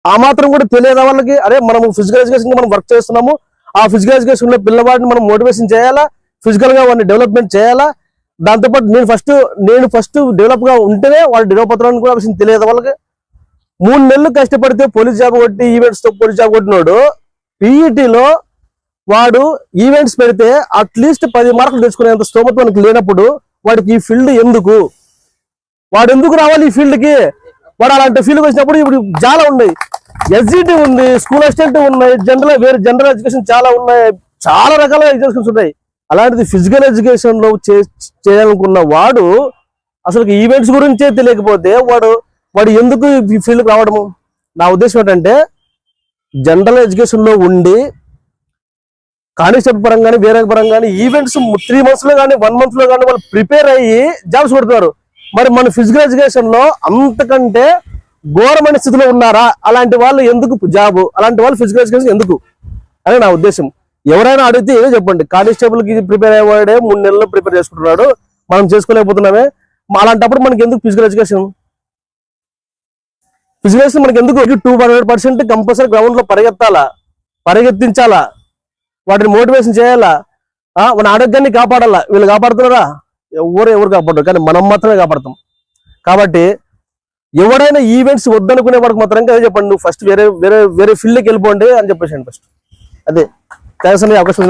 ఆ మాత్రం కూడా తెలియదు వాళ్ళకి. అరే మనం ఫిజికల్ ఎడ్యుకేషన్ మనం వర్క్ చేస్తున్నాము, ఆ ఫిజికల్ ఎడ్యుకేషన్ లో పిల్లవాడిని మనం మోటివేషన్ చేయాలా, ఫిజికల్ గా వాడిని డెవలప్మెంట్ చేయాలా. దాంతోపాటు నేను ఫస్ట్ డెవలప్ గా ఉంటేనే వాళ్ళు డెవలప్ అవుతారని కూడా విషయం తెలియదు వాళ్ళకి. 3 నెలలు కష్టపడితే పోలీస్ జాబ్ కొట్టి ఈవెంట్స్ తో పోలీస్ జాబ్ కొట్టినోడు పీఈటీలో వాడు ఈవెంట్స్ పెడితే అట్లీస్ట్ 10 మార్కులు తెచ్చుకునేంత స్తోమత మనకి లేనప్పుడు వాడికి ఈ ఫీల్డ్ ఎందుకు, వాడు ఎందుకు రావాలి ఈ ఫీల్డ్ కి? వాడు అలాంటి ఫీల్డ్ వచ్చినప్పుడు ఇప్పుడు చాలా ఉన్నాయి, ఎస్జిటి ఉంది, స్కూల్ అసిస్టెంట్ ఉన్నాయి, జనరల్ ఎడ్యుకేషన్ చాలా ఉన్నాయి, చాలా రకాల ఎడ్యుకేషన్స్ ఉన్నాయి. అలాంటిది ఫిజికల్ ఎడ్యుకేషన్ లో చేయాలనుకున్న వాడు అసలు ఈవెంట్స్ గురించే తెలియకపోతే వాడు ఎందుకు ఈ ఫీల్డ్కి రావడము? నా ఉద్దేశం ఏంటంటే జనరల్ ఎడ్యుకేషన్ లో ఉండి కానిస్టేబుల్ పరంగా వేరే పరంగా ఈవెంట్స్ 3 months లో కానీ 1 month లో కానీ వాళ్ళు ప్రిపేర్ అయ్యి జాబ్స్ కొడుతున్నారు. మరి మన ఫిజికల్ ఎడ్యుకేషన్ లో అంతకంటే ఘోరమైన స్థితిలో ఉన్నారా? అలాంటి వాళ్ళు ఎందుకు జాబ్, అలాంటి వాళ్ళు ఫిజికల్ ఎడ్యుకేషన్ ఎందుకు అని నా ఉద్దేశం. ఎవరైనా అడిగితే ఏదో చెప్పండి, కానిస్టేబుల్ కి ప్రిపేర్ అయ్యేవాడే 3 నెలల్లో ప్రిపేర్ చేసుకుంటున్నాడు, మనం చేసుకోలేకపోతున్నామే, అలాంటప్పుడు మనకి ఎందుకు ఫిజికల్ ఎడ్యుకేషన్? ఫిజికల్ ఎడ్యుకేషన్ మనకి ఎందుకు? 200% కంపల్సరీ గ్రౌండ్ లో పరిగెత్తించాలా, వాటిని మోటివేషన్ చేయాలా, మన ఆరోగ్యాన్ని కాపాడాలా. వీళ్ళు కాపాడుతున్నారా? ఎవరు కాపాడరు, కానీ మనం మాత్రమే కాపాడతాం. కాబట్టి ఎవరైనా ఈవెంట్స్ వద్దనుకునే వాడికి మాత్రం అదే చెప్పండి, నువ్వు ఫస్ట్ వేరే ఫీల్డ్కి వెళ్ళిపోండి అని చెప్పేసి ఫస్ట్. అదే అవకాశం